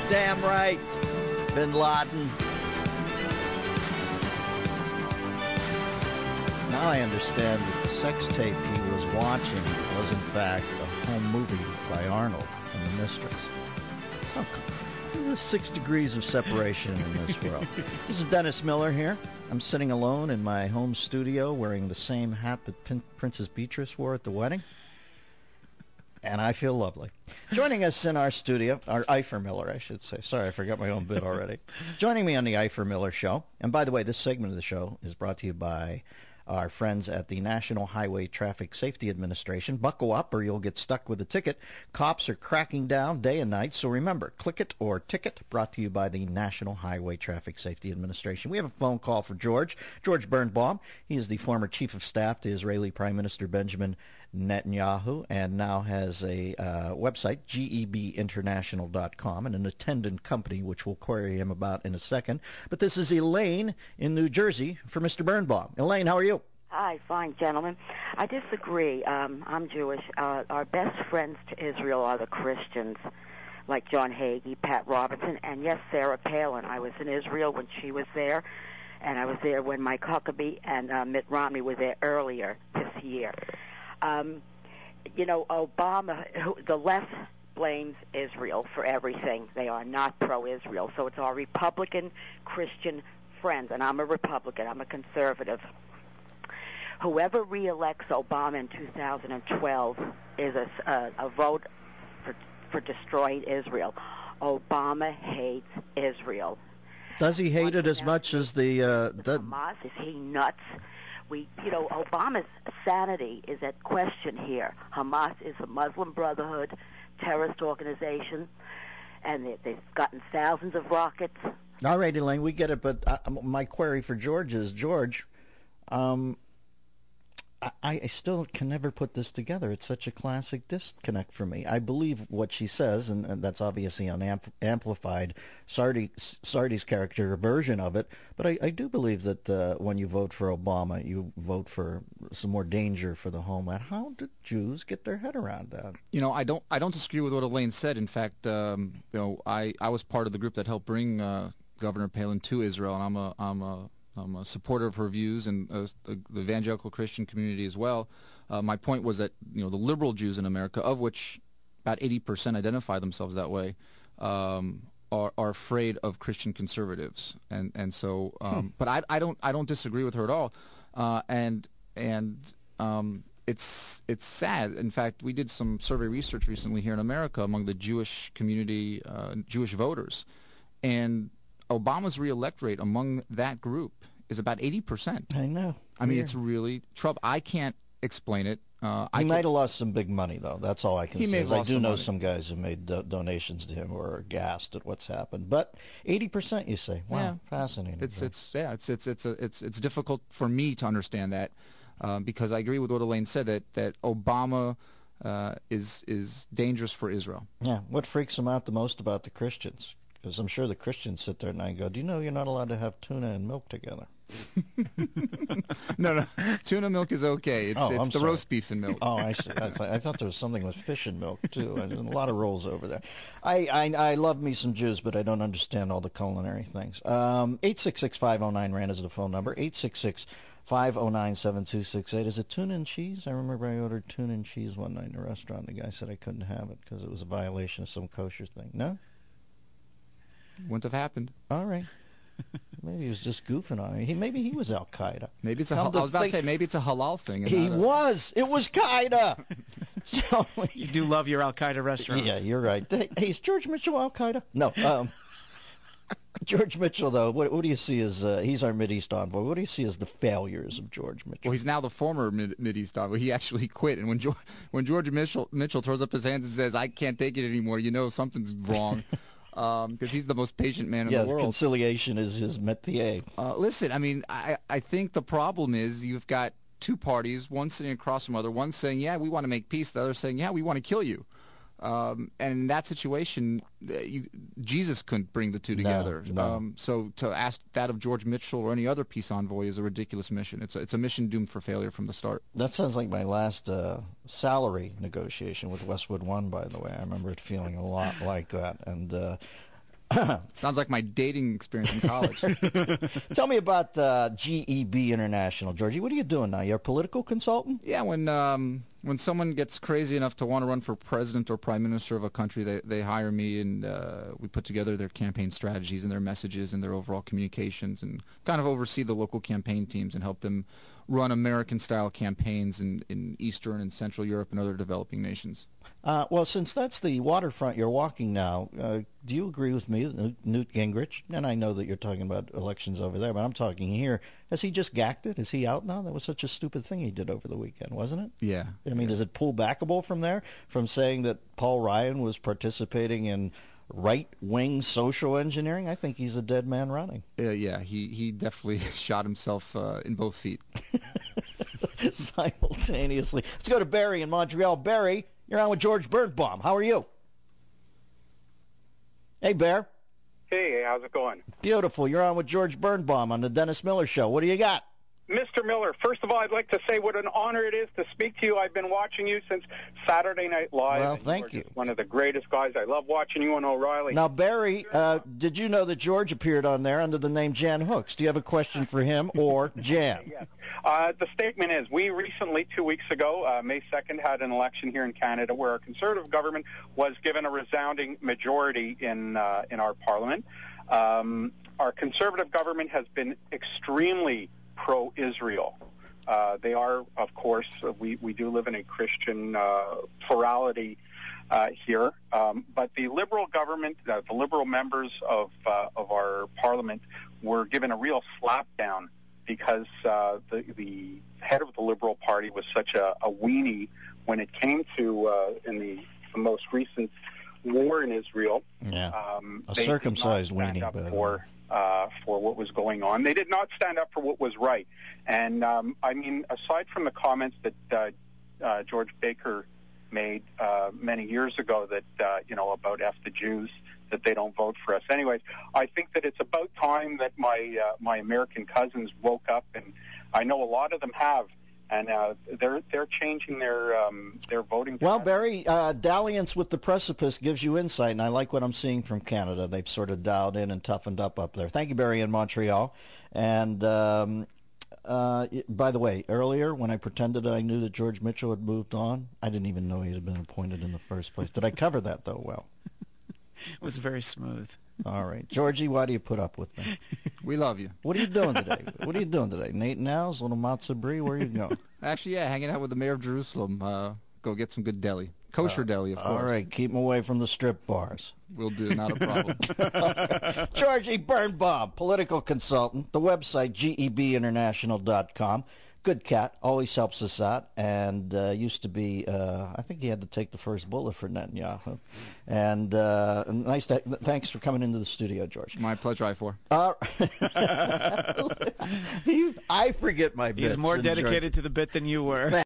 Damn right. Bin Laden. Now I understand that the sex tape he was watching was in fact a home movie by Arnold and the Mistress. So, there's 6 degrees of separation in this world. This is Dennis Miller here. I'm sitting alone in my home studio wearing the same hat that Princess Beatrice wore at the wedding. And I feel lovely. Joining us in our studio, our Eifer Miller, I should say. Sorry, I forgot my own bit already. Joining me on the Eifer Miller Show. And by the way, this segment of the show is brought to you by our friends at the National Highway Traffic Safety Administration. Buckle up or you'll get stuck with a ticket. Cops are cracking down day and night, so remember, click it or ticket, brought to you by the National Highway Traffic Safety Administration. We have a phone call for George Birnbaum. He is the former chief of staff to Israeli Prime Minister Benjamin Netanyahu, and now has a website, gebinternational.com, and an attendant company, which we'll query him about in a second. But this is Elaine in New Jersey for Mr. Birnbaum. Elaine, how are you? Hi, fine, gentlemen. I disagree. I'm Jewish. Our best friends to Israel are the Christians, like John Hagee, Pat Robertson, and yes, Sarah Palin. I was in Israel when she was there, and I was there when Mike Huckabee and Mitt Romney were there earlier this year. Obama, the left blames Israel for everything. They are not pro-Israel. So it's our Republican Christian friends, and I'm a Republican. I'm a conservative. Whoever reelects Obama in 2012 is a vote for destroying Israel. Obama hates Israel. Does he hate it as much as the Hamas? Is he nuts? Obama's sanity is at question here. Hamas is a Muslim Brotherhood terrorist organization, and they've gotten thousands of rockets. All right, Elaine, we get it, but my query for George is, George, I still can never put this together. It's such a classic disconnect for me. I believe what she says, and that's obviously an amplified Sardi's character version of it, but I do believe that when you vote for Obama, you vote for some more danger for the homeland. How did Jews get their head around that? I don't disagree with what Elaine said. In fact, I was part of the group that helped bring Governor Palin to Israel, and I'm a supporter of her views, and the evangelical Christian community as well. My point was that the liberal Jews in America, of which about 80% identify themselves that way, are afraid of Christian conservatives, and so. But I don't disagree with her at all, and it's sad. In fact, we did some survey research recently here in America among the Jewish community, Jewish voters, and Obama's reelect rate among that group is about 80%. I know. I mean, it's really trouble. I can't explain it. He might have lost some big money, though. That's all I can say. I do know money. some guys who made donations to him who are aghast at what's happened. But 80%, you say? Wow, yeah. Fascinating. It's difficult for me to understand that because I agree with what Elaine said that Obama is dangerous for Israel. Yeah. What freaks him out the most about the Christians? Because I'm sure the Christians sit there and I go, do you know you're not allowed to have tuna and milk together? No. Tuna milk is okay. It's the roast beef and milk. Oh, I see. I thought there was something with fish and milk, too. There's a lot of rolls over there. I love me some Jews, but I don't understand all the culinary things. 866-509-RAN is the phone number. 866-509-7268. Is it tuna and cheese? I remember I ordered tuna and cheese one night in a restaurant. The guy said I couldn't have it because it was a violation of some kosher thing. No? Wouldn't have happened. All right. Maybe he was just goofing on me. Maybe he was Al Qaeda. Maybe it's I was about to say maybe it's a halal thing. He was. It was Qaeda. So, you do love your Al Qaeda restaurants. Yeah, you're right. Hey, is George Mitchell Al Qaeda? No. George Mitchell, though, what do you see as he's our Mideast envoy? What do you see as the failures of George Mitchell? Well, he's now the former Mideast envoy. He actually quit, and when George Mitchell throws up his hands and says, "I can't take it anymore," something's wrong. Because he's the most patient man in the world. Conciliation is his métier. Listen, I mean, I think the problem is you've got two parties, one sitting across from the other, one saying, yeah, we want to make peace, the other saying, yeah, we want to kill you. And in that situation, Jesus couldn't bring the two together. No. So to ask that of George Mitchell or any other peace envoy is a ridiculous mission. It's a mission doomed for failure from the start. That sounds like my last salary negotiation with Westwood One, by the way. I remember it feeling a lot like that. And Sounds like my dating experience in college. Tell me about GEB International, Georgie. What are you doing now? You're a political consultant? Yeah, when someone gets crazy enough to want to run for president or prime minister of a country, they hire me, and we put together their campaign strategies and their messages and their overall communications, and kind of oversee the local campaign teams and help them run American-style campaigns in Eastern and Central Europe and other developing nations. Well, since that's the waterfront you're walking now, do you agree with me that Newt Gingrich, and I know that you're talking about elections over there, but I'm talking here, has he just gacked it? Is he out now? That was such a stupid thing he did over the weekend, wasn't it? Yeah. I mean, is it pull backable from there, from saying that Paul Ryan was participating in right-wing social engineering? I think he's a dead man running. Yeah, he definitely shot himself in both feet. Simultaneously. Let's go to Barry in Montreal. Barry, you're on with George Birnbaum. How are you? Hey, Bear. Hey, how's it going? Beautiful. You're on with George Birnbaum on the Dennis Miller Show. What do you got? Mr. Miller, first of all, I'd like to say what an honor it is to speak to you. I've been watching you since Saturday Night Live. Well, thank you. One of the greatest guys. I love watching you on O'Reilly. Now, Barry, did you know that George appeared on there under the name Jan Hooks? Do you have a question for him or Jan? Yes. The statement is, we recently, 2 weeks ago, May 2nd, had an election here in Canada where our Conservative government was given a resounding majority in our Parliament. Our Conservative government has been extremely pro-Israel. They are, of course, we do live in a Christian plurality here, but the Liberal government, the Liberal members of our Parliament were given a real slapdown because the head of the Liberal Party was such a weenie when it came to, in the most recent war in Israel. Yeah, a they circumcised did not stand weenie. up for what was going on. They did not stand up for what was right. And, I mean, aside from the comments that George Baker made many years ago that, about F the Jews, that they don't vote for us. Anyways, I think that it's about time that my American cousins woke up, and I know a lot of them have, and they're changing their voting. Well, Barry, dalliance with the precipice gives you insight, and I like what I'm seeing from Canada. They've sort of dialed in and toughened up there. Thank you, Barry, in Montreal. And by the way, earlier when I pretended that I knew that George Mitchell had moved on, I didn't even know he had been appointed in the first place. Did I cover that, though, well? It was very smooth. All right. Georgie, why do you put up with me? We love you. What are you doing today? What are you doing today? Nate and Al's, little matzo brie? Where are you going? Actually, yeah, hanging out with the mayor of Jerusalem. Go get some good deli. Kosher deli, of course. All right. Keep them away from the strip bars. We'll do. Not a problem. Georgie Birnbaum, political consultant. The website, gebinternational.com. Good cat, always helps us out, and used to be, I think he had to take the first bullet for Netanyahu. And thanks for coming into the studio, George. My pleasure, I4. I forget my bits. He's more dedicated to the bit than you were.